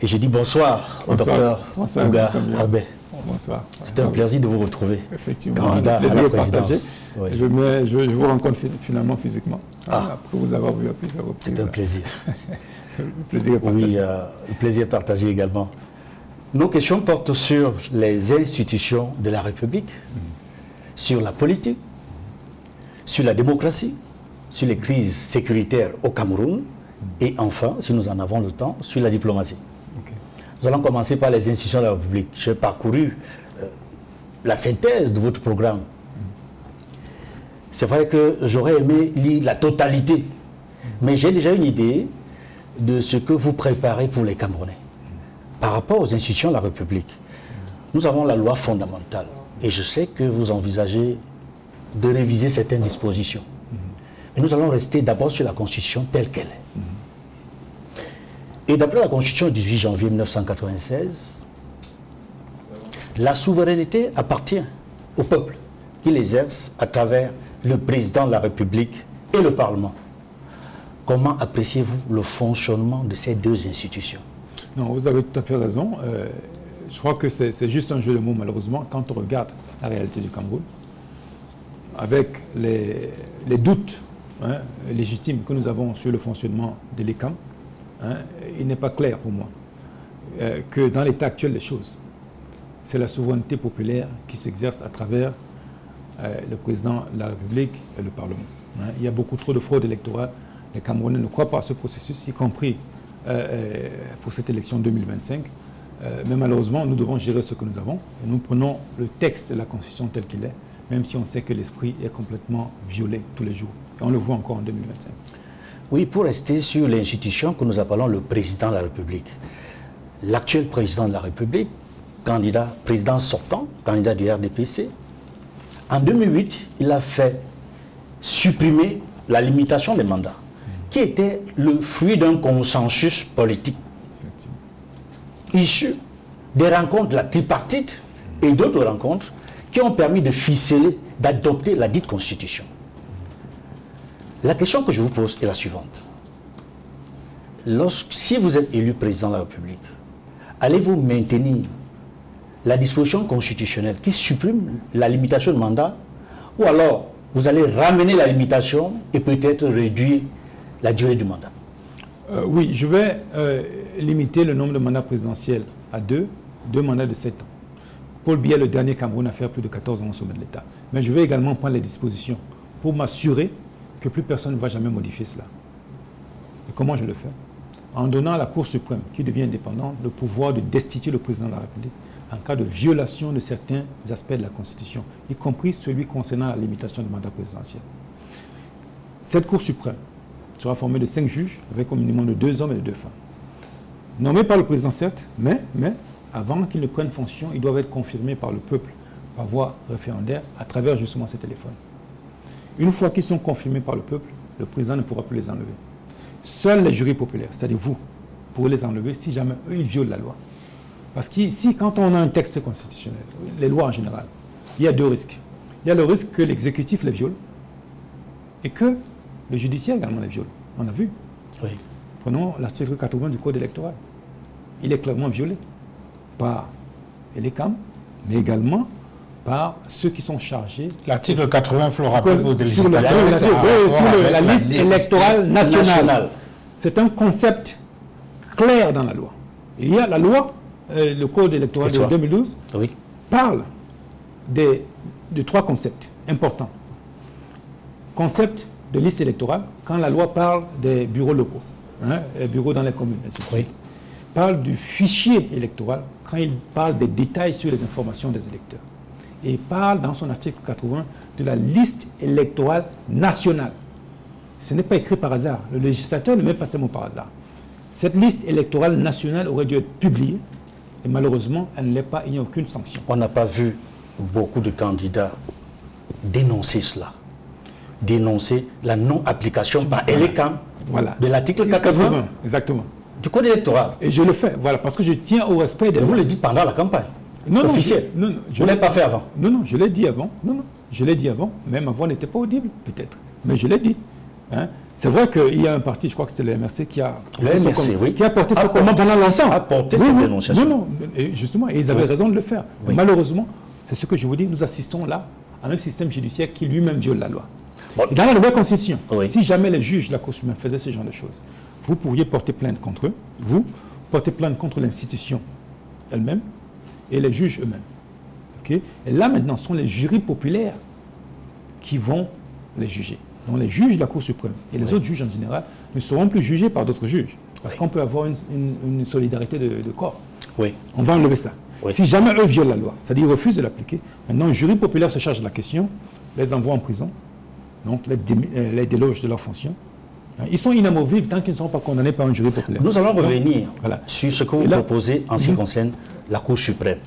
Et je dis bonsoir au docteur Ouga Arbet. Bonsoir. C'est un plaisir de vous retrouver. Effectivement. Candidat à la présidence. Oui. Je vous rencontre finalement physiquement. Après vous avoir vu à plusieurs reprises. C'est un plaisir. Le plaisir est partagé. Oui, le plaisir est partagé également. Nos questions portent sur les institutions de la République, sur la politique, sur la démocratie, sur les crises sécuritaires au Cameroun et enfin, si nous en avons le temps, sur la diplomatie. Okay. Nous allons commencer par les institutions de la République. J'ai parcouru la synthèse de votre programme. C'est vrai que j'aurais aimé lire la totalité, mais j'ai déjà une idée de ce que vous préparez pour les Camerounais. Par rapport aux institutions de la République, nous avons la loi fondamentale et je sais que vous envisagez de réviser certaines dispositions. Mais nous allons rester d'abord sur la Constitution telle qu'elle est. Et d'après la Constitution du 18 janvier 1996, la souveraineté appartient au peuple qui l'exerce à travers le président de la République et le Parlement. Comment appréciez-vous le fonctionnement de ces deux institutions? Non, vous avez tout à fait raison. Je crois que c'est juste un jeu de mots, malheureusement, quand on regarde la réalité du Cameroun, avec les doutes légitimes que nous avons sur le fonctionnement de l'ECAM, il n'est pas clair pour moi que dans l'état actuel des choses, c'est la souveraineté populaire qui s'exerce à travers le président de la République et le Parlement. Il y a beaucoup trop de fraude électorale. Les Camerounais ne croient pas à ce processus, y compris pour cette élection 2025. Mais malheureusement, nous devons gérer ce que nous avons. Et nous prenons le texte de la Constitution tel qu'il est, même si on sait que l'esprit est complètement violé tous les jours. Et on le voit encore en 2025. Oui, pour rester sur l'institution que nous appelons le président de la République. L'actuel président de la République, candidat, président sortant, candidat du RDPC, en 2008, il a fait supprimer la limitation des mandats, qui était le fruit d'un consensus politique issu des rencontres de la tripartite et d'autres rencontres qui ont permis de ficeler, d'adopter la dite constitution. La question que je vous pose est la suivante. Si vous êtes élu président de la République, allez-vous maintenir la disposition constitutionnelle qui supprime la limitation de mandat ou alors vous allez ramener la limitation et peut-être réduire la durée du mandat? Oui, je vais limiter le nombre de mandats présidentiels à deux mandats de 7 ans. Paul Biya, le dernier Cameroun, a fait plus de 14 ans au sommet de l'État. Mais je vais également prendre les dispositions pour m'assurer que plus personne ne va jamais modifier cela. Et comment je le fais? En donnant à la Cour suprême, qui devient indépendante, le pouvoir de destituer le président de la République en cas de violation de certains aspects de la Constitution, y compris celui concernant la limitation du mandat présidentiel. Cette Cour suprême sera formée de 5 juges, avec au minimum de 2 hommes et de 2 femmes. Nommés par le président, certes, mais avant qu'ils ne prennent fonction, ils doivent être confirmés par le peuple, par voie référendaire, à travers justement ces téléphones. Une fois qu'ils sont confirmés par le peuple, le président ne pourra plus les enlever. Seuls les jurys populaires, c'est-à-dire vous, pourrez les enlever si jamais eux, ils violent la loi. Parce qu'ici, quand on a un texte constitutionnel, les lois en général, il y a 2 risques. Il y a le risque que l'exécutif les viole et que le judiciaire également les viole. On a vu. Oui. Prenons l'article 80 du Code électoral. Il est clairement violé par l'ECAM, mais également par ceux qui sont chargés. L'article 80, il le rappelle aux sur la liste électorale nationale. C'est un concept clair dans la loi. Il y a la loi, le Code électoral de 2012, oui, parle de 3 concepts importants. Concept de liste électorale, quand la loi parle des bureaux locaux, les bureaux dans les communes, etc. Oui. Parle du fichier électoral, quand il parle des détails sur les informations des électeurs. Et il parle dans son article 80 de la liste électorale nationale. Ce n'est pas écrit par hasard. Le législateur ne met pas ces mots par hasard. Cette liste électorale nationale aurait dû être publiée et malheureusement, elle ne l'est pas, il n'y a aucune sanction. On n'a pas vu beaucoup de candidats dénoncer cela. Dénoncer la non-application par l'ECAM de l'article 80 exactement. du Code électoral. Et je le fais, voilà, parce que je tiens au respect des... Vous le dites pendant la campagne officielle. Non, je ne l'ai pas fait avant. Non, je l'ai dit avant. Non, je l'ai dit avant. Même avant, on n'était pas audible, peut-être. Mais je l'ai dit. C'est vrai qu'il y a un parti, je crois que c'était le MRC, qui a porté ce combat pendant longtemps. A porté cette dénonciation. Non, et justement, et ils avaient raison de le faire. Oui. Malheureusement, c'est ce que je vous dis, nous assistons là à un système judiciaire qui lui-même viole la loi. Bon. Et dans la nouvelle constitution, Oui. si jamais les juges de la Cour suprême faisaient ce genre de choses, vous pourriez porter plainte contre eux, vous porter plainte contre l'institution elle-même et les juges eux-mêmes. Okay? Et là maintenant, ce sont les jurys populaires qui vont les juger. Donc les juges de la Cour suprême et les autres juges en général ne seront plus jugés par d'autres juges. Parce qu'on peut avoir une solidarité de corps. Oui. On va enlever ça. Oui. Si jamais eux violent la loi, c'est-à-dire ils refusent de l'appliquer, maintenant un jury populaire se charge de la question, les envoie en prison, donc les déloge de leur fonction. Ils sont inamovibles tant qu'ils ne sont pas condamnés par un jury populaire. Nous allons revenir voilà. sur ce que vous proposez en ce qui concerne la Cour suprême,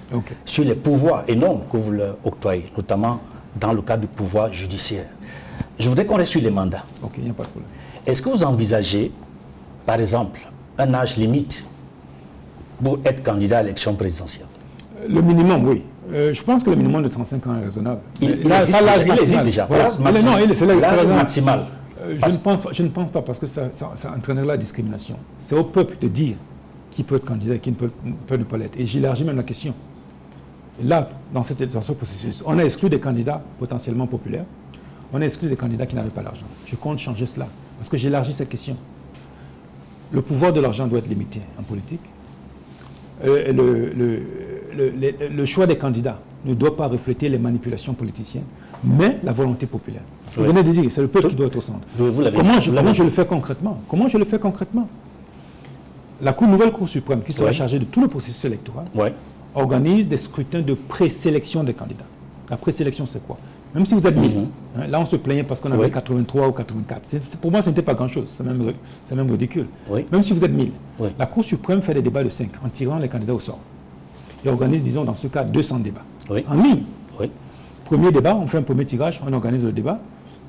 sur les pouvoirs énormes que vous leur octroyez, notamment dans le cadre du pouvoir judiciaire. Je voudrais qu'on reste sur les mandats. Ok, il n'y a pas de problème. Est-ce que vous envisagez, par exemple, un âge limite pour être candidat à l'élection présidentielle? Le minimum, oui. Je pense que le minimum de 35 ans est raisonnable. Il existe déjà. Voilà. L'âge maximal. Je ne pense pas, parce que ça entraînerait la discrimination. C'est au peuple de dire qui peut être candidat et qui peut ne pas l'être. Et j'élargis même la question. Là, dans ce processus, on a exclu des candidats potentiellement populaires. On a exclu des candidats qui n'avaient pas l'argent. Je compte changer cela, parce que j'élargis cette question. Le pouvoir de l'argent doit être limité en politique. Le choix des candidats ne doit pas refléter les manipulations politiciennes, mais la volonté populaire. Vous venez de dire, c'est le peuple qui doit être au centre. Comment je le fais concrètement? Comment je le fais concrètement? La nouvelle Cour suprême, qui sera chargée de tout le processus électoral, organise des scrutins de présélection des candidats. La présélection, c'est quoi? Même si vous êtes 1000, là on se plaignait parce qu'on avait 83 ou 84. Pour moi, ce n'était pas grand-chose, c'est même ridicule. Même si vous êtes 1000, la Cour suprême fait des débats de 5 en tirant les candidats au sort. Et organise, disons, dans ce cas, 200 débats. En ligne. Premier débat, on fait un premier tirage, on organise le débat.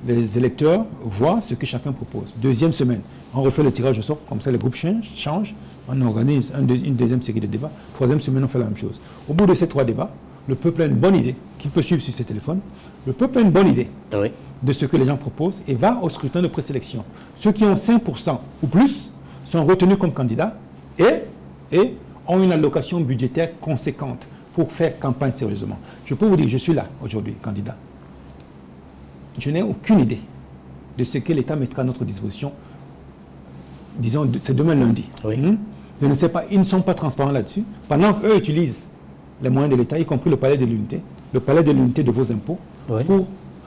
Les électeurs voient ce que chacun propose. Deuxième semaine, on refait le tirage au sort, comme ça les groupes changent, on organise une deuxième série de débats. Troisième semaine, on fait la même chose. Au bout de ces 3 débats, le peuple a une bonne idée, qu'il peut suivre sur ses téléphones. Le peuple a une bonne idée de ce que les gens proposent et va au scrutin de présélection. Ceux qui ont 5% ou plus sont retenus comme candidats et ont une allocation budgétaire conséquente pour faire campagne sérieusement. Je peux vous dire, je suis là aujourd'hui, candidat. Je n'ai aucune idée de ce que l'État mettra à notre disposition. Disons, c'est demain lundi. Je ne sais pas, ils ne sont pas transparents là-dessus. Pendant qu'eux utilisent les moyens de l'État, y compris le palais de l'unité de vos impôts,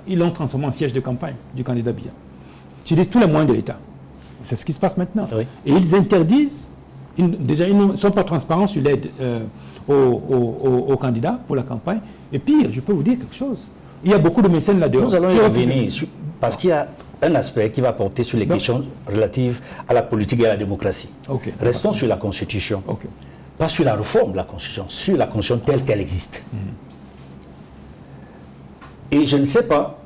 ils l'ont transformé en siège de campagne du candidat Biya. Ils utilisent tous les moyens de l'État. C'est ce qui se passe maintenant. Et ils interdisent, déjà ils ne sont pas transparents sur l'aide aux candidats pour la campagne. Et pire, je peux vous dire quelque chose. Il y a beaucoup de mécènes là-dehors. Nous allons y revenir, parce qu'il y a un aspect qui va porter sur les questions relatives à la politique et à la démocratie. Restons sur la Constitution. Pas sur la réforme de la Constitution, sur la Constitution telle qu'elle existe. Et je ne sais pas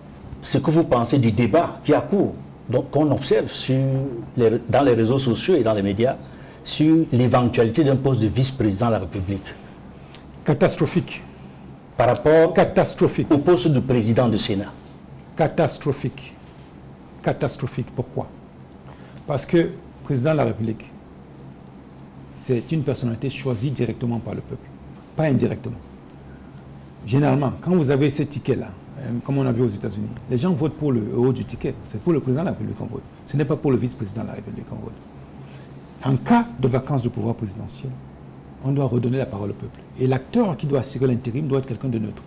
ce que vous pensez du débat qui a cours, qu'on observe dans les réseaux sociaux et dans les médias, sur l'éventualité d'un poste de vice-président de la République. Catastrophique. Par rapport catastrophique au poste de président du Sénat. Catastrophique. Catastrophique. Pourquoi? Parce que président de la République, c'est une personnalité choisie directement par le peuple, pas indirectement. Généralement, quand vous avez ces tickets-là, comme on a vu aux États-Unis, les gens votent pour le haut du ticket. C'est pour le président de la République qu'on vote. Ce n'est pas pour le vice-président de la République qu'on vote. En cas de vacance du pouvoir présidentiel, on doit redonner la parole au peuple. Et l'acteur qui doit assurer l'intérim doit être quelqu'un de neutre.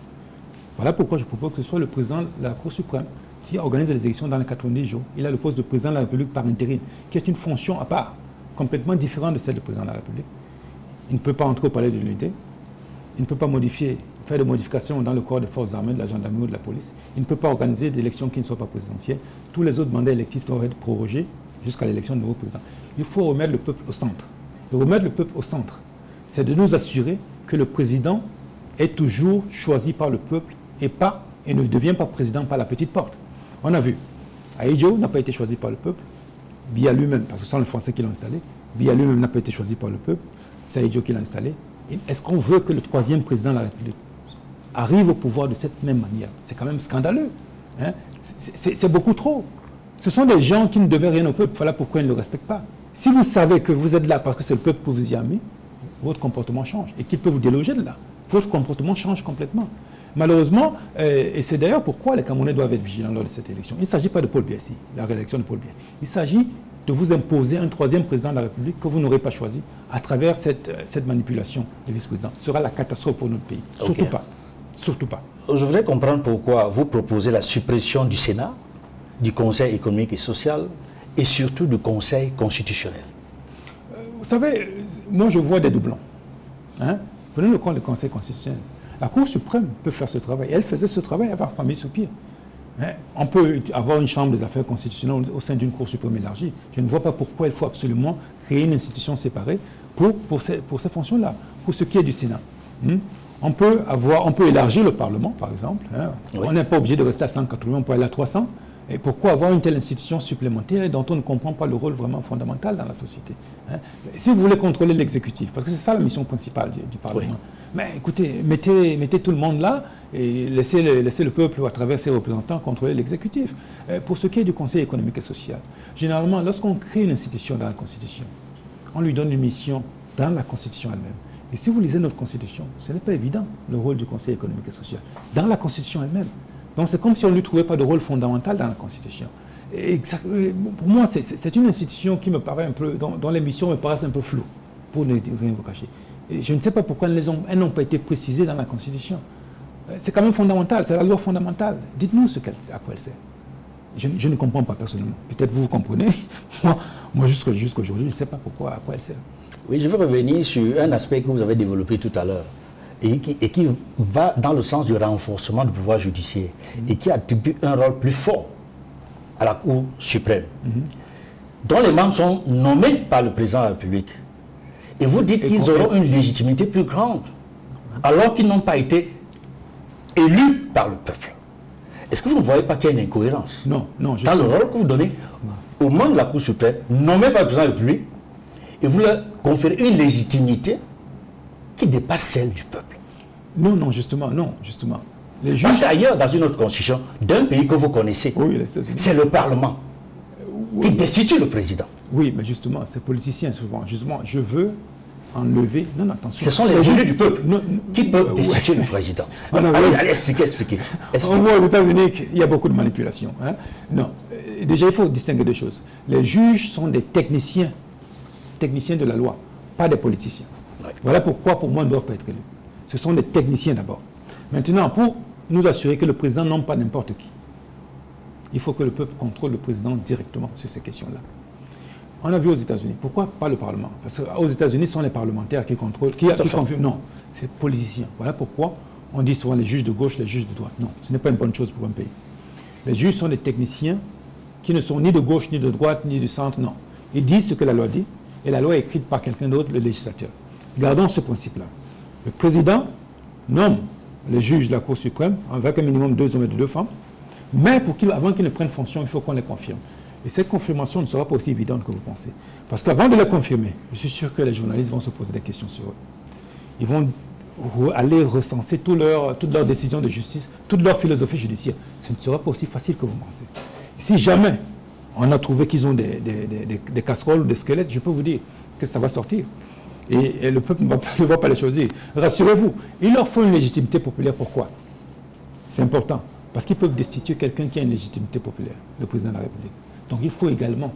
Voilà pourquoi je propose que ce soit le président de la Cour suprême qui organise les élections dans les 90 jours. Il a le poste de président de la République par intérim, qui est une fonction à part, complètement différente de celle du président de la République. Il ne peut pas entrer au palais de l'unité. Il ne peut pas faire des modifications dans le corps des forces armées, de la gendarmerie ou de la police. Il ne peut pas organiser d'élections qui ne soient pas présidentielles. Tous les autres mandats électifs doivent être prorogés jusqu'à l'élection de nouveau président. Il faut remettre le peuple au centre. Et remettre le peuple au centre, c'est de nous assurer que le président est toujours choisi par le peuple et ne devient pas président par la petite porte. On a vu, Ahidjo n'a pas été choisi par le peuple, Biya lui-même, parce que ce sont les Français qui l'ont installé, Biya lui-même n'a pas été choisi par le peuple, c'est Ahidjo qui l'a installé. Est-ce qu'on veut que le troisième président de la République arrive au pouvoir de cette même manière? C'est quand même scandaleux. Hein? C'est beaucoup trop. Ce sont des gens qui ne devaient rien au peuple. Voilà pourquoi ils ne le respectent pas. Si vous savez que vous êtes là parce que c'est le peuple que vous y a mis, votre comportement change et qu'il peut vous déloger de là. Votre comportement change complètement. Malheureusement, et c'est d'ailleurs pourquoi les Camerounais doivent être vigilants lors de cette élection. Il ne s'agit pas de Paul Biya ici, la réélection de Paul Biya. Il s'agit de vous imposer un troisième président de la République que vous n'aurez pas choisi à travers cette manipulation de vice-président. Ce sera la catastrophe pour notre pays. Surtout Okay. pas. Surtout pas. Je voudrais comprendre pourquoi vous proposez la suppression du Sénat, du Conseil économique et social et surtout du Conseil constitutionnel. Vous savez, moi je vois des doublons. Hein? Prenez le compte du Conseil constitutionnel. La Cour suprême peut faire ce travail. Elle faisait ce travail avant sa mise sous pied. Hein? On peut avoir une chambre des affaires constitutionnelles au sein d'une Cour suprême élargie. Je ne vois pas pourquoi il faut absolument créer une institution séparée pour ces fonctions-là. Pour ce qui est du Sénat. On peut élargir le Parlement, par exemple. Hein? Oui. On n'est pas obligé de rester à 180, on peut aller à 300. Et pourquoi avoir une telle institution supplémentaire dont on ne comprend pas le rôle vraiment fondamental dans la société, hein? Si vous voulez contrôler l'exécutif, parce que c'est ça la mission principale du Parlement, Oui. mais écoutez, mettez tout le monde là et laissez le peuple, à travers ses représentants, contrôler l'exécutif. Pour ce qui est du Conseil économique et social, généralement, lorsqu'on crée une institution dans la Constitution, on lui donne une mission dans la Constitution elle-même. Et si vous lisez notre Constitution, ce n'est pas évident, le rôle du Conseil économique et social, dans la Constitution elle-même. Donc c'est comme si on ne lui trouvait pas de rôle fondamental dans la Constitution. Et pour moi, c'est une institution qui me paraît un peu, dont les missions me paraissent un peu floues, pour ne rien vous cacher. Et je ne sais pas pourquoi elles n'ont pas été précisées dans la Constitution. C'est quand même fondamental, c'est la loi fondamentale. Dites-nous à quoi elle sert. Je ne comprends pas personnellement. Peut-être vous comprenez. Moi jusqu'aujourd'hui, je ne sais pas à quoi elle sert. Oui, je veux revenir sur un aspect que vous avez développé tout à l'heure et qui va dans le sens du renforcement du pouvoir judiciaire et qui attribue un rôle plus fort à la Cour suprême, dont les membres sont nommés par le président de la République. Et vous dites qu'ils auront une légitimité plus grande, alors qu'ils n'ont pas été élus par le peuple. Est-ce que vous ne voyez pas qu'il y a une incohérence Non. Dans le rôle que vous donnez aux membres de la Cour suprême, nommés par le président de la République, et vous leur conférez une légitimité qui dépasse celle du peuple. Non, justement. Les juges... Parce qu'ailleurs, dans une autre constitution, d'un pays que vous connaissez, oui, les États-Unis, c'est le Parlement qui destitue le président. Oui, mais justement, ces politiciens, souvent, justement, je veux enlever... Non, attention. Ce sont les élus du peuple qui peuvent destituer le président. Allez, expliquez. On voit aux États-Unis qu'il y a beaucoup de manipulation. Hein? Non. Déjà, il faut distinguer deux choses. Les juges sont des techniciens de la loi, pas des politiciens. Ouais. Voilà pourquoi, pour moi, ils ne doivent pas être élus. Ce sont des techniciens d'abord. Maintenant, pour nous assurer que le président nomme pas n'importe qui, il faut que le peuple contrôle le président directement sur ces questions-là. On a vu aux États-Unis. Pourquoi pas le Parlement? Parce qu'aux États-Unis, ce sont les parlementaires qui contrôlent, qui confirment. Non, c'est politiciens. Voilà pourquoi on dit souvent les juges de gauche, les juges de droite. Non, ce n'est pas une bonne chose pour un pays. Les juges sont des techniciens qui ne sont ni de gauche, ni de droite, ni du centre, non. Ils disent ce que la loi dit, et la loi est écrite par quelqu'un d'autre, le législateur. Gardons ce principe-là. Le président nomme les juges de la Cour suprême avec un minimum de 2 hommes et de 2 femmes, mais avant qu'ils ne prennent fonction, il faut qu'on les confirme. Et cette confirmation ne sera pas aussi évidente que vous pensez. Parce qu'avant de les confirmer, je suis sûr que les journalistes vont se poser des questions sur eux. Ils vont aller recenser toutes leurs décisions de justice, toute leur philosophie judiciaire. Ce ne sera pas aussi facile que vous pensez. Si jamais on a trouvé qu'ils ont des casseroles ou des squelettes, je peux vous dire que ça va sortir. Et le peuple ne va pas les choisir. Rassurez-vous, il leur faut une légitimité populaire. Pourquoi? C'est important. Parce qu'ils peuvent destituer quelqu'un qui a une légitimité populaire, le président de la République. Donc il faut également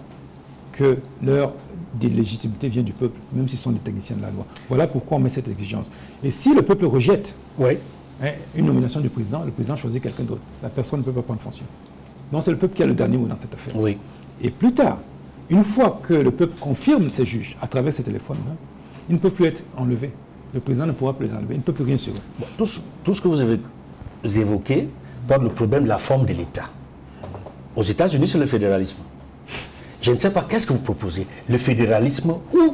que leur légitimité vienne du peuple, même s'ils sont des techniciens de la loi. Voilà pourquoi on met cette exigence. Et si le peuple rejette une nomination du président, le président choisit quelqu'un d'autre. La personne ne peut pas prendre fonction. Donc c'est le peuple qui a le dernier mot dans cette affaire. Oui. Et plus tard, une fois que le peuple confirme ses juges à travers ces téléphones, ils ne peuvent plus être enlevés. Le président ne pourra plus les enlever. Il ne peut plus rien sur eux. Bon, tout ce que vous avez évoqué porte le problème de la forme de l'État. Aux États-Unis, c'est le fédéralisme. Je ne sais pas, qu'est-ce que vous proposez? Le fédéralisme ou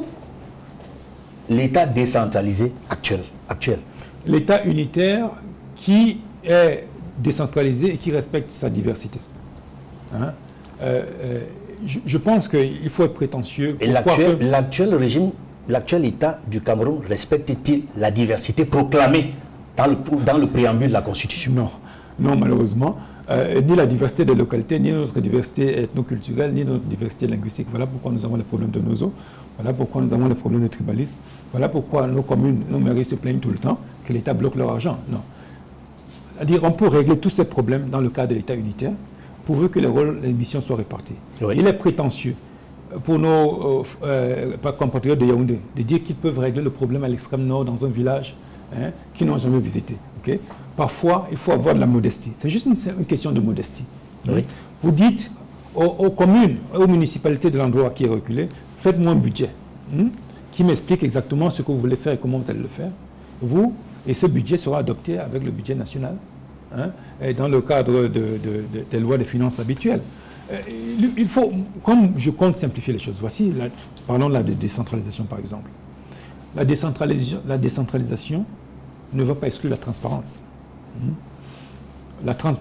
l'État décentralisé actuel? L'État unitaire qui est décentralisé et qui respecte sa diversité. Hein? Je pense qu'il faut être prétentieux. Et l'actuel régime, l'actuel État du Cameroun respecte-t-il la diversité proclamée dans le préambule de la Constitution? Non, malheureusement. ni la diversité des localités, ni notre diversité ethnoculturelle, ni notre diversité linguistique. Voilà pourquoi nous avons les problèmes de nozo, voilà pourquoi nous avons les problèmes de tribalisme, voilà pourquoi nos communes, nos mairies se plaignent tout le temps que l'État bloque leur argent. Non. C'est-à-dire qu'on peut régler tous ces problèmes dans le cadre de l'État unitaire, pourvu que les rôles et les missions soient répartis. Oui. Il est prétentieux pour nos compatriotes de Yaoundé de dire qu'ils peuvent régler le problème à l'extrême nord dans un village qu'ils n'ont jamais visité. Okay? Parfois, il faut avoir de la modestie. C'est juste une question de modestie. Oui. Vous dites aux communes, aux municipalités de l'endroit qui est reculé, faites-moi un budget qui m'explique exactement ce que vous voulez faire et comment vous allez le faire. Et ce budget sera adopté avec le budget national, et dans le cadre des lois de finances habituelles. Il faut, comme je compte simplifier les choses, parlons là de décentralisation par exemple. La décentralisation ne va pas exclure la transparence.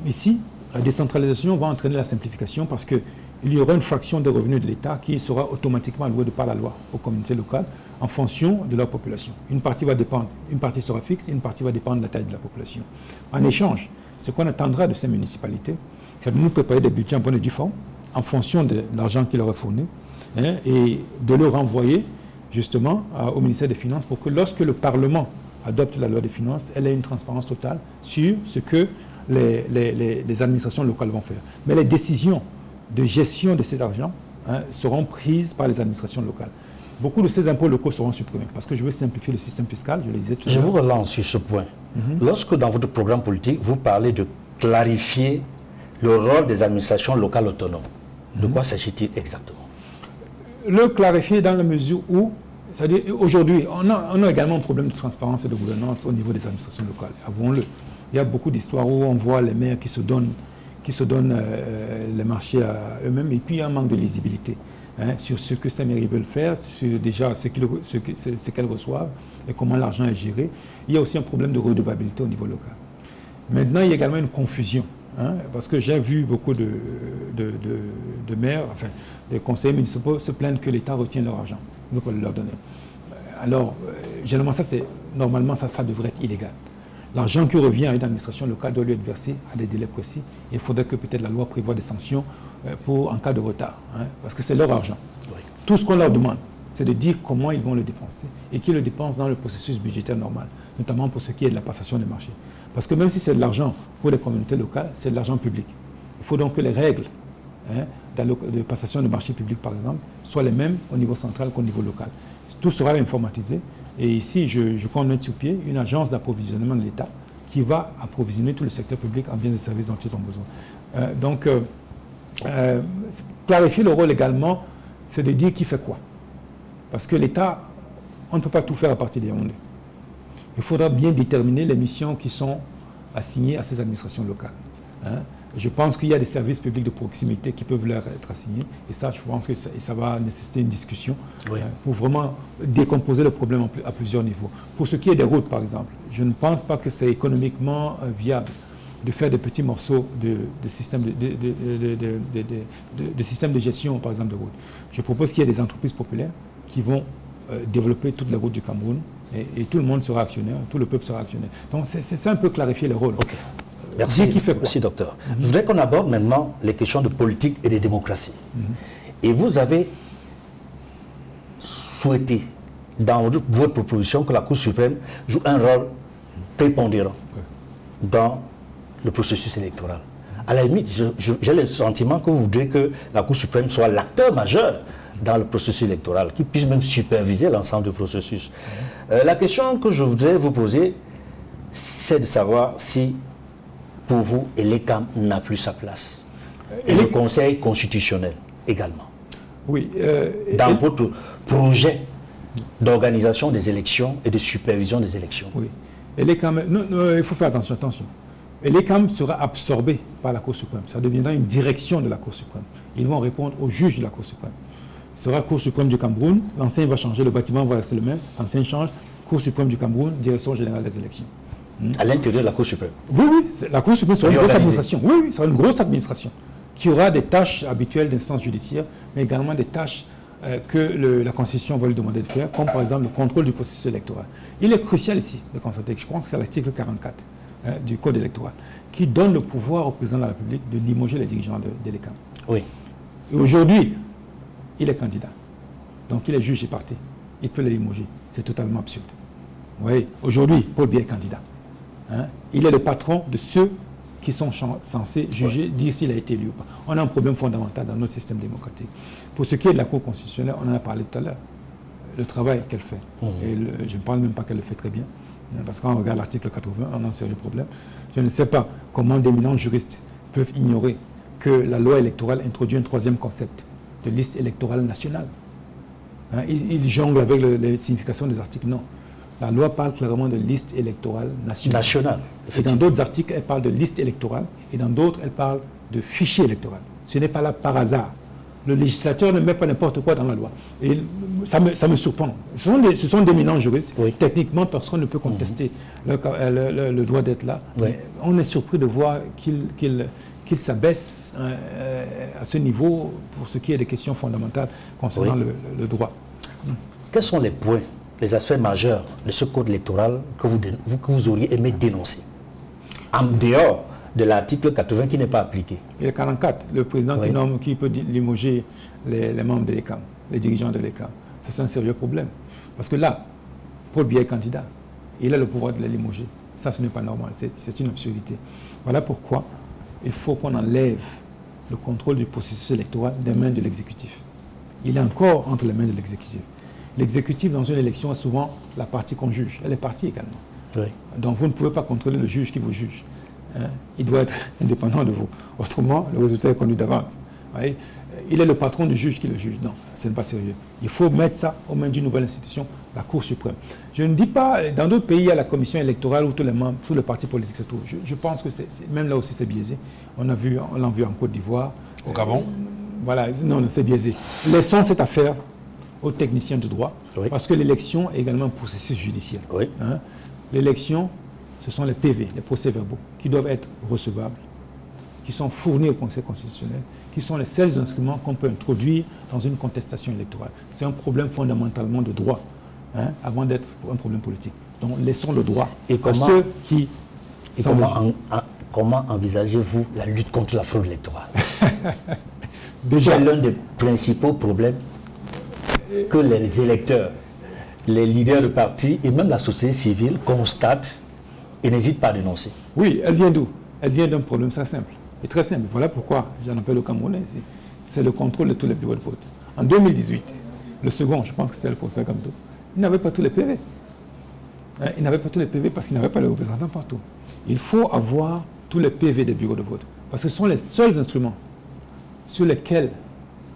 Ici, la décentralisation va entraîner la simplification parce qu'il y aura une fraction des revenus de l'État qui sera automatiquement allouée de par la loi aux communautés locales en fonction de leur population. Une partie va dépendre, une partie sera fixe, une partie va dépendre de la taille de la population. En échange, ce qu'on attendra de ces municipalités, c'est de nous préparer des budgets en bonne et due forme, en fonction de l'argent qui leur est fourni, et de le renvoyer justement au ministère des Finances pour que lorsque le Parlement adopte la loi des finances, elle ait une transparence totale sur ce que les administrations locales vont faire. Mais les décisions de gestion de cet argent seront prises par les administrations locales. Beaucoup de ces impôts locaux seront supprimés parce que je veux simplifier le système fiscal, je le disais tout à l'heure. Je vous relance sur ce point. Lorsque dans votre programme politique, vous parlez de clarifier le rôle des administrations locales autonomes, de quoi s'agit-il exactement? Le clarifier dans la mesure où, c'est-à-dire aujourd'hui, on a également un problème de transparence et de gouvernance au niveau des administrations locales, avouons-le. Il y a beaucoup d'histoires où on voit les maires qui se donnent les marchés à eux-mêmes, et puis il y a un manque de lisibilité sur ce que ces mairies veulent faire, sur déjà ce qu'elles reçoivent et comment l'argent est géré. Il y a aussi un problème de redevabilité au niveau local. Maintenant, il y a également une confusion, parce que j'ai vu beaucoup de maires, enfin, des conseillers municipaux se plaindre que l'État retient leur argent, ne peut pas leur donner. Alors, généralement, normalement, ça devrait être illégal. L'argent qui revient à une administration locale doit lui être versé à des délais précis. Il faudrait que peut-être la loi prévoie des sanctions en cas de retard, parce que c'est leur argent. Oui. Tout ce qu'on leur demande, c'est de dire comment ils vont le dépenser et qu'ils le dépensent dans le processus budgétaire normal, notamment pour ce qui est de la passation des marchés. Parce que même si c'est de l'argent pour les communautés locales, c'est de l'argent public. Il faut donc que les règles de passation de marchés publics, par exemple, soient les mêmes au niveau central qu'au niveau local. Tout sera informatisé. Et ici, je compte mettre sur pied une agence d'approvisionnement de l'État qui va approvisionner tout le secteur public en biens et services dont ils ont besoin. Clarifier le rôle également, c'est de dire qui fait quoi. Parce que l'État, on ne peut pas tout faire à partir des Yaoundé. Il faudra bien déterminer les missions qui sont assignées à ces administrations locales. Je pense qu'il y a des services publics de proximité qui peuvent leur être assignés. Et ça, je pense que ça va nécessiter une discussion pour vraiment décomposer le problème à plusieurs niveaux. Pour ce qui est des routes, par exemple, je ne pense pas que c'est économiquement viable de faire des petits morceaux de système de gestion, par exemple, de routes. Je propose qu'il y ait des entreprises populaires qui vont développer toutes les routes du Cameroun et tout le monde sera actionnaire, tout le peuple sera actionnaire. Donc, c'est un peu clarifier les rôles. Okay. Merci, docteur. Je voudrais qu'on aborde maintenant les questions de politique et de démocratie. Et vous avez souhaité, dans votre proposition, que la Cour suprême joue un rôle prépondérant dans le processus électoral. À la limite, j'ai le sentiment que vous voudrez que la Cour suprême soit l'acteur majeur dans le processus électoral, qui puisse même superviser l'ensemble du processus. La question que je voudrais vous poser, c'est de savoir si pour vous, l'ECAM n'a plus sa place. Et le Conseil constitutionnel également. Oui. Dans votre projet d'organisation des élections et de supervision des élections. Oui. Et l'ECAM, il faut faire attention. Et l'ECAM sera absorbé par la Cour suprême. Ça deviendra une direction de la Cour suprême. Ils vont répondre aux juges de la Cour suprême. Ce sera Cour suprême du Cameroun. L'ancien va changer, le bâtiment va rester le même. L'ancien change. Cour suprême du Cameroun, direction générale des élections. À l'intérieur de la Cour suprême. Oui, la Cour suprême sera une grosse administration. Oui, sera une grosse administration qui aura des tâches habituelles d'instance judiciaire, mais également des tâches que la Constitution va lui demander de faire, comme par exemple le contrôle du processus électoral. Il est crucial ici de constater que je pense que c'est l'article 44 du code électoral, qui donne le pouvoir au président de la République de limoger les dirigeants de l'ECAM. Oui. Et aujourd'hui, il est candidat. Donc il est juge et parti. Il peut les limoger. C'est totalement absurde. Vous voyez, aujourd'hui, Paul Biya est candidat. Hein? Il est le patron de ceux qui sont censés juger, dire s'il a été élu ou pas. On a un problème fondamental dans notre système démocratique. Pour ce qui est de la Cour constitutionnelle, on en a parlé tout à l'heure. Le travail qu'elle fait. Et je ne parle même pas qu'elle le fait très bien. Parce que quand on regarde l'article 80, on a un sérieux problème. Je ne sais pas comment d'éminents juristes peuvent ignorer que la loi électorale introduit un troisième concept de liste électorale nationale. Hein, ils jonglent avec les significations des articles. Non. La loi parle clairement de liste électorale nationale. Et dans d'autres articles, elle parle de liste électorale. Et dans d'autres, elle parle de fichier électoral. Ce n'est pas là par hasard. Le législateur ne met pas n'importe quoi dans la loi. Et ça me surprend. Ce sont d'éminents juristes. Oui. Techniquement, personne ne peut contester le droit d'être là. Oui. On est surpris de voir qu'il s'abaisse à ce niveau pour ce qui est des questions fondamentales concernant le droit. Quels sont les points, les aspects majeurs de ce code électoral que vous auriez aimé dénoncer en dehors de l'article 80 qui n'est pas appliqué? Il y a 44, le président qui peut limoger les membres de l'ECAM, les dirigeants de l'ECAM. C'est un sérieux problème. Parce que là, Paul Biya est candidat. Il a le pouvoir de les limoger. Ça, ce n'est pas normal. C'est une absurdité. Voilà pourquoi il faut qu'on enlève le contrôle du processus électoral des mains de l'exécutif. Il est encore entre les mains de l'exécutif. L'exécutif, dans une élection, a souvent la partie qu'on juge. Elle est partie également. Oui. Donc, vous ne pouvez pas contrôler le juge qui vous juge. Hein? Il doit être indépendant de vous. Autrement, le résultat est connu d'avance. Il est le patron du juge qui le juge. Non, ce n'est pas sérieux. Il faut mettre ça aux mains d'une nouvelle institution, la Cour suprême. Je ne dis pas, dans d'autres pays, il y a la commission électorale où tous les membres, tous les partis politiques se trouvent. Je pense que même là aussi c'est biaisé. On l'a vu en Côte d'Ivoire. Au Gabon? Voilà, non, c'est biaisé. Laissons cette affaire aux techniciens de droit, parce que l'élection est également un processus judiciaire. Oui. Hein? L'élection, ce sont les PV, les procès-verbaux, qui doivent être recevables, qui sont fournis au Conseil constitutionnel, qui sont les seuls instruments qu'on peut introduire dans une contestation électorale. C'est un problème fondamentalement de droit, hein, avant d'être un problème politique. Donc laissons le droit à ceux qui... Comment envisagez-vous la lutte contre la fraude électorale? Déjà, c'est l'un des principaux problèmes que les électeurs, les leaders de partis et même la société civile constatent et n'hésitent pas à dénoncer. Oui, elle vient d'où? Elle vient d'un problème très simple. Et très simple. Voilà pourquoi j'en appelle au Camerounais ici. C'est le contrôle de tous les bureaux de vote. En 2018, le second, je pense que c'était le professeur Gamdo, il n'avait pas tous les PV. Hein, il n'avait pas tous les PV parce qu'il n'avait pas les représentants partout. Il faut avoir tous les PV des bureaux de vote. Parce que ce sont les seuls instruments sur lesquels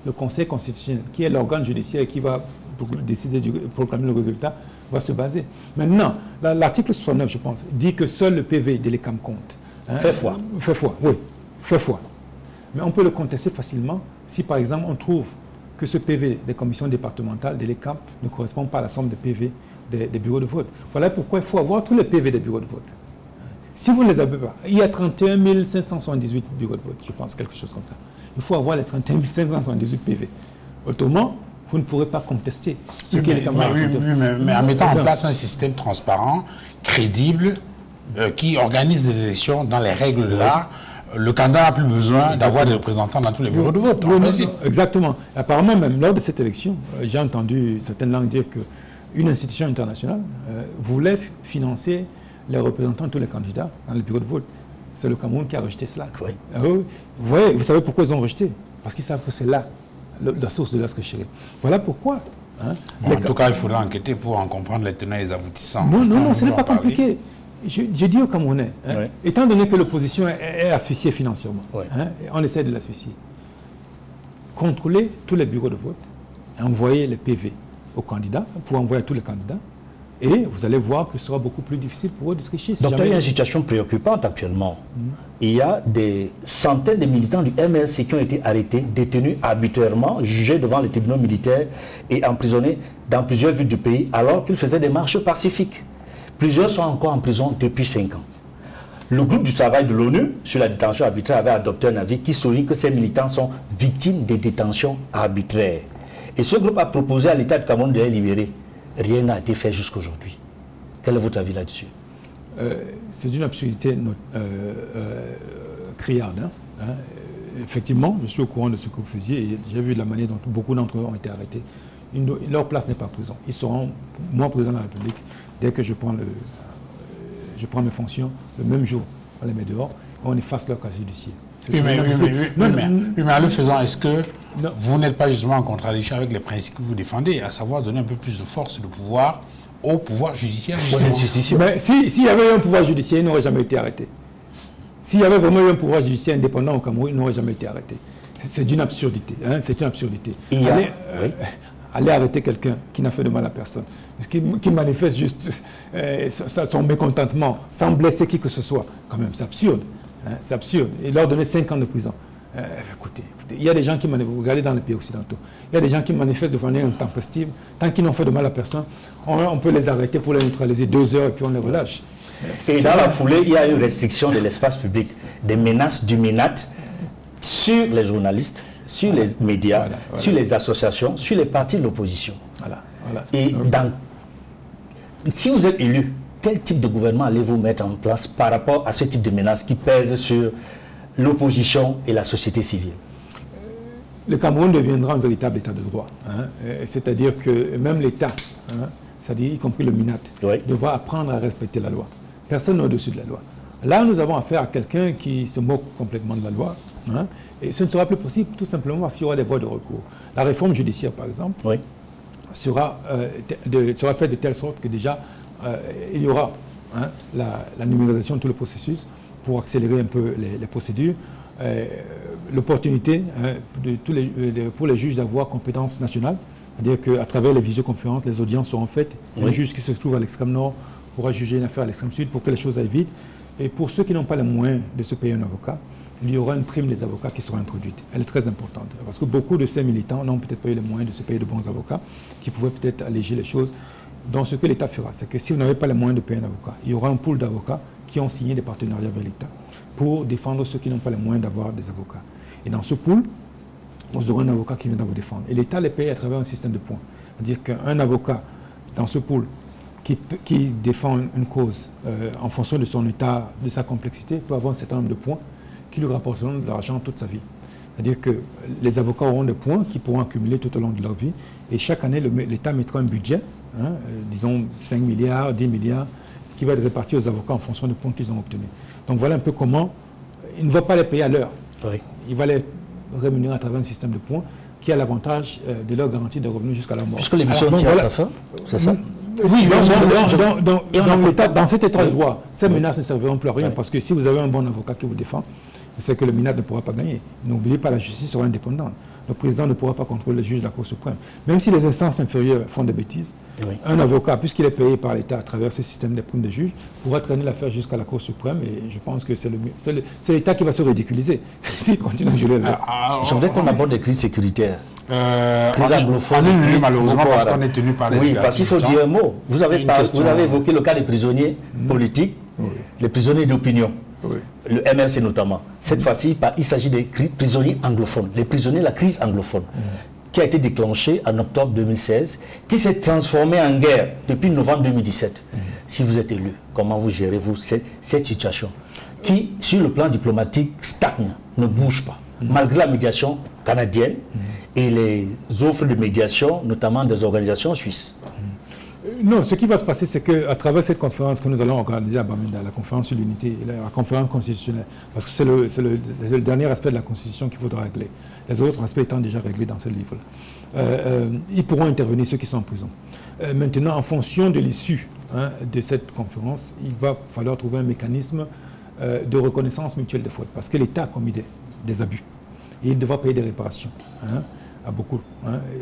le Conseil constitutionnel, qui est l'organe judiciaire qui va décider de proclamer le résultat, va se baser. Maintenant, l'article 69, je pense, dit que seul le PV de l'ECAM compte. Hein? Fait foi. Fait foi, oui. Fait foi. Mais on peut le contester facilement si, par exemple, on trouve que ce PV des commissions départementales de l'ECAM ne correspond pas à la somme de PV des bureaux de vote. Voilà pourquoi il faut avoir tous les PV des bureaux de vote. Si vous ne les avez pas, il y a 31 578 bureaux de vote, je pense, quelque chose comme ça. Il faut avoir les 31 578 PV. Autrement, vous ne pourrez pas contester ce qui est les camarades. Mais en mettant en place un système transparent, crédible, qui organise des élections dans les règles de l'art, le candidat n'a plus besoin d'avoir des représentants dans tous les bureaux de vote. Exactement. Apparemment, même lors de cette élection, j'ai entendu certaines langues dire qu'une institution internationale voulait financer les représentants de tous les candidats dans les bureaux de vote. C'est le Cameroun qui a rejeté cela. Oui. Vous voyez, vous savez pourquoi ils ont rejeté? Parce qu'ils savent que c'est là la source de l'être chéri. Voilà pourquoi. Hein, bon, en tout cas, il faudra enquêter pour en comprendre les tenants et les aboutissants. Non, ce n'est pas compliqué. Je dis aux Camerounais, hein, étant donné que l'opposition est asphyxiée financièrement, hein, on essaie de l'asphyxier. Contrôler tous les bureaux de vote, envoyer les PV aux candidats, pour envoyer à tous les candidats, et vous allez voir que ce sera beaucoup plus difficile pour eux de tricher. Donc il y a une situation préoccupante actuellement. Il y a des centaines de militants du MLC qui ont été arrêtés, détenus arbitrairement, jugés devant les tribunaux militaires et emprisonnés dans plusieurs villes du pays alors qu'ils faisaient des marches pacifiques. Plusieurs sont encore en prison depuis 5 ans. Le groupe du travail de l'ONU sur la détention arbitraire avait adopté un avis qui souligne que ces militants sont victimes des détentions arbitraires. Et ce groupe a proposé à l'État de Cameroun de les libérer. Rien n'a été fait jusqu'aujourd'hui. Quel est votre avis là-dessus? c'est d'une absurdité criarde. Effectivement, je suis au courant de ce que vous faisiez et j'ai vu la manière dont beaucoup d'entre eux ont été arrêtés. Leur place n'est pas prison. Ils seront, moi, président de la République, dès que je prends mes fonctions, le même jour, on les met dehors, on efface leur casier judiciaire. Mais en le faisant, est-ce que vous n'êtes pas justement en contradiction avec les principes que vous défendez, à savoir donner un peu plus de force et de pouvoir au pouvoir judiciaire? Mais s'il y avait un pouvoir judiciaire, il n'aurait jamais été arrêté. S'il y avait vraiment eu un pouvoir judiciaire indépendant au Cameroun, il n'aurait jamais été arrêté. C'est d'une absurdité. C'est une absurdité. Aller arrêter quelqu'un qui n'a fait de mal à personne, qui manifeste juste son mécontentement, sans blesser qui que ce soit, quand même, c'est absurde. C'est absurde. Et leur donner 5 ans de prison. Écoutez, il y a des gens qui manifestent, regardez dans les pays occidentaux, il y a des gens qui manifestent de manière intempestive, tant qu'ils n'ont fait de mal à personne, on peut les arrêter pour les neutraliser 2 heures et puis on les relâche. Et dans la foulée, il y a une restriction de l'espace public, des menaces du MINAT sur les journalistes, sur les médias, sur les associations, sur les partis de l'opposition. Et si vous êtes élu, quel type de gouvernement allez-vous mettre en place par rapport à ce type de menaces qui pèsent sur l'opposition et la société civile? Le Cameroun deviendra un véritable état de droit. C'est-à-dire que même l'État, c'est-à-dire y compris le MINAT, devra apprendre à respecter la loi. Personne n'est au-dessus de la loi. Là, nous avons affaire à quelqu'un qui se moque complètement de la loi. Et ce ne sera plus possible tout simplement parce qu'il y aura des voies de recours. La réforme judiciaire, par exemple, sera faite de telle sorte que déjà, il y aura la numérisation de tout le processus pour accélérer un peu les procédures. L'opportunité pour les juges d'avoir compétence nationale, c'est-à-dire qu'à travers les visioconférences, les audiences seront faites. Un juge qui se trouve à l'extrême nord pourra juger une affaire à l'extrême sud pour que les choses aillent vite. Et pour ceux qui n'ont pas les moyens de se payer un avocat, il y aura une prime des avocats qui sera introduite. Elle est très importante parce que beaucoup de ces militants n'ont peut-être pas eu les moyens de se payer de bons avocats qui pouvaient peut-être alléger les choses. Donc ce que l'État fera, c'est que si vous n'avez pas les moyens de payer un avocat, il y aura un pool d'avocats qui ont signé des partenariats avec l'État pour défendre ceux qui n'ont pas les moyens d'avoir des avocats. Et dans ce pool, vous aurez un avocat qui viendra vous défendre. Et l'État les paye à travers un système de points. C'est-à-dire qu'un avocat dans ce pool qui défend une cause en fonction de son état, de sa complexité, peut avoir un certain nombre de points qui lui rapporteront de l'argent toute sa vie. C'est-à-dire que les avocats auront des points qu'ils pourront accumuler tout au long de leur vie. Et chaque année, l'État mettra un budget, disons 5 milliards, 10 milliards, qui va être réparti aux avocats en fonction des points qu'ils ont obtenus. Donc voilà un peu comment il ne va pas les payer à l'heure. Il va les rémunérer à travers un système de points qui a l'avantage de leur garantie de revenus jusqu'à la mort. Puisque l'émission tient à sa fin, c'est ça? Oui, dans cet état de droit, ces menaces ne serviront plus à rien parce que si vous avez un bon avocat qui vous défend, c'est que le MINAT ne pourra pas gagner. N'oubliez pas, la justice sera indépendante. Le président ne pourra pas contrôler le juge de la Cour suprême. Même si les instances inférieures font des bêtises, un avocat, puisqu'il est payé par l'État à travers ce système des primes de juge, pourra traîner l'affaire jusqu'à la Cour suprême et je pense que c'est l'État qui va se ridiculiser s'il continue à jouer là. Je voudrais qu'on aborde des crises sécuritaires. Crise anglophone. Malheureusement, parce qu'on est tenu par les... Oui, parce qu'il faut dire un mot. Vous avez évoqué le cas des prisonniers politiques, les prisonniers d'opinion. Le MRC notamment. Cette fois-ci, il s'agit des prisonniers anglophones, les prisonniers de la crise anglophone, qui a été déclenchée en octobre 2016, qui s'est transformée en guerre depuis novembre 2017. Si vous êtes élu, comment vous gérez-vous cette situation qui, sur le plan diplomatique, stagne, ne bouge pas, malgré la médiation canadienne et les offres de médiation, notamment des organisations suisses? Non, ce qui va se passer, c'est qu'à travers cette conférence que nous allons organiser à Bamenda, la conférence sur l'unité, la conférence constitutionnelle, parce que c'est le dernier aspect de la Constitution qu'il faudra régler, les autres aspects étant déjà réglés dans ce livre. Ils pourront intervenir, ceux qui sont en prison. Maintenant, en fonction de l'issue de cette conférence, il va falloir trouver un mécanisme de reconnaissance mutuelle des fautes, parce que l'État a commis des abus, et il devra payer des réparations. À beaucoup.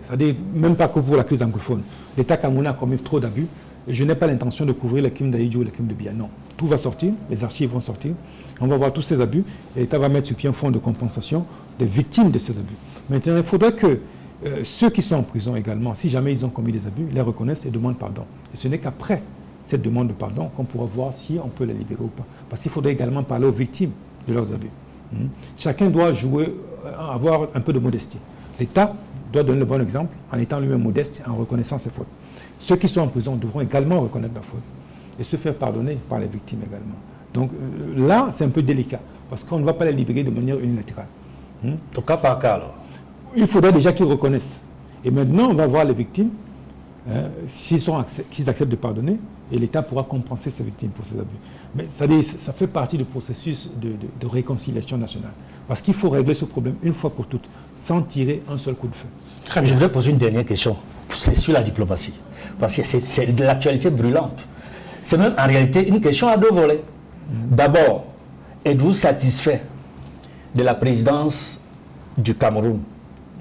C'est-à-dire, même pas que pour la crise anglophone. L'État camerounais a commis trop d'abus. Et je n'ai pas l'intention de couvrir les crimes d'Aïdjo ou les crimes de Biya. Non. Tout va sortir, les archives vont sortir. On va voir tous ces abus. Et l'État va mettre sur pied un fonds de compensation des victimes de ces abus. Maintenant, il faudrait que ceux qui sont en prison également, si jamais ils ont commis des abus, les reconnaissent et demandent pardon. Et ce n'est qu'après cette demande de pardon qu'on pourra voir si on peut les libérer ou pas. Parce qu'il faudrait également parler aux victimes de leurs abus. Chacun doit avoir un peu de modestie. L'État doit donner le bon exemple en étant lui-même modeste et en reconnaissant ses fautes. Ceux qui sont en prison devront également reconnaître leurs fautes. et se faire pardonner par les victimes également. Donc là, c'est un peu délicat, parce qu'on ne va pas les libérer de manière unilatérale. Au cas par cas, alors. Il faudrait déjà qu'ils reconnaissent. Et maintenant, on va voir les victimes, s'ils acceptent de pardonner, et l'État pourra compenser ces victimes pour ces abus. Mais ça fait partie du processus de réconciliation nationale. Parce qu'il faut régler ce problème une fois pour toutes, sans tirer un seul coup de feu. Très bien. Je voudrais poser une dernière question. C'est sur la diplomatie. Parce que c'est de l'actualité brûlante. C'est même en réalité une question à deux volets. D'abord, êtes-vous satisfait de la présidence du Cameroun,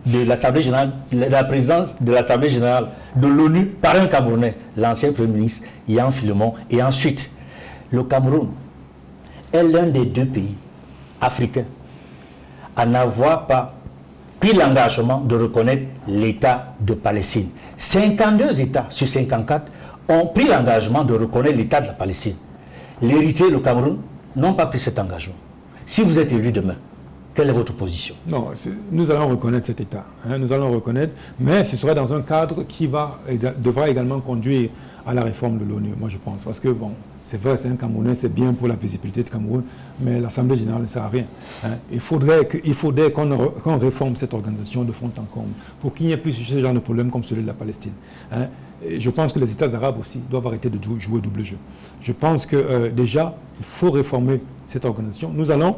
de l'Assemblée générale, de la présidence de l'Assemblée générale de l'ONU par un Camerounais, l'ancien Premier ministre Yann Philemon, et ensuite, le Cameroun est l'un des deux pays africains à n'avoir pas pris l'engagement de reconnaître l'État de Palestine. 52 États sur 54 ont pris l'engagement de reconnaître l'État de la Palestine. L'Érythrée et le Cameroun n'ont pas pris cet engagement. Si vous êtes élu demain, quelle est votre position? Non, nous allons reconnaître cet État. Nous allons le reconnaître, mais ce sera dans un cadre qui devra également conduire à la réforme de l'ONU, moi je pense. Parce que, bon, c'est vrai, c'est un Camerounais, c'est bien pour la visibilité du Cameroun, mais l'Assemblée générale ne sert à rien. Il faudrait qu'on réforme cette organisation de fond en comble pour qu'il n'y ait plus ce genre de problème comme celui de la Palestine. Et je pense que les États arabes aussi doivent arrêter de jouer double jeu. Je pense que déjà, il faut réformer cette organisation. Nous allons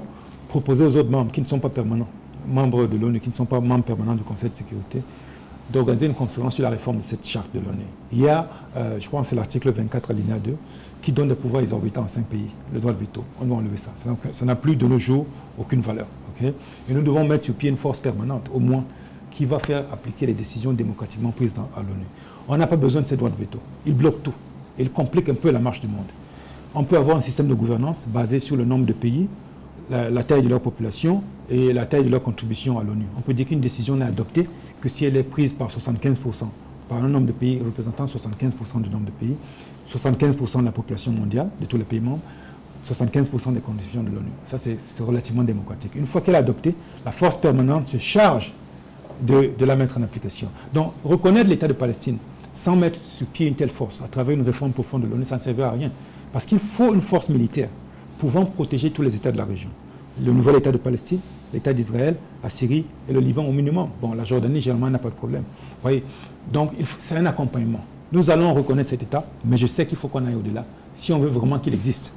proposer aux autres membres qui ne sont pas permanents, membres de l'ONU, qui ne sont pas membres permanents du Conseil de sécurité, d'organiser une conférence sur la réforme de cette charte de l'ONU. Il y a, je pense que c'est l'article 24 alinéa 2, qui donne des pouvoirs exorbitants en 5 pays, le droit de veto. On doit enlever ça. Ça n'a plus de nos jours aucune valeur. Okay? Et nous devons mettre sur pied une force permanente, au moins, qui va faire appliquer les décisions démocratiquement prises à l'ONU. On n'a pas besoin de ces droits de veto. Ils bloquent tout. Ils compliquent un peu la marche du monde. On peut avoir un système de gouvernance basé sur le nombre de pays, la taille de leur population et la taille de leur contribution à l'ONU. On peut dire qu'une décision n'est adoptée que si elle est prise par 75%, par un nombre de pays représentant 75% du nombre de pays, 75% de la population mondiale, de tous les pays membres, 75% des contributions de l'ONU. Ça, c'est relativement démocratique. Une fois qu'elle est adoptée, la force permanente se charge de la mettre en application. Donc, reconnaître l'État de Palestine sans mettre sur pied une telle force à travers une réforme profonde de l'ONU, ça ne servira à rien. Parce qu'il faut une force militaire pouvant protéger tous les États de la région. Le nouvel État de Palestine, l'État d'Israël, la Syrie et le Liban au minimum. Bon, la Jordanie, généralement, n'a pas de problème. Vous voyez? Donc, c'est un accompagnement. Nous allons reconnaître cet État, mais je sais qu'il faut qu'on aille au-delà si on veut vraiment qu'il existe.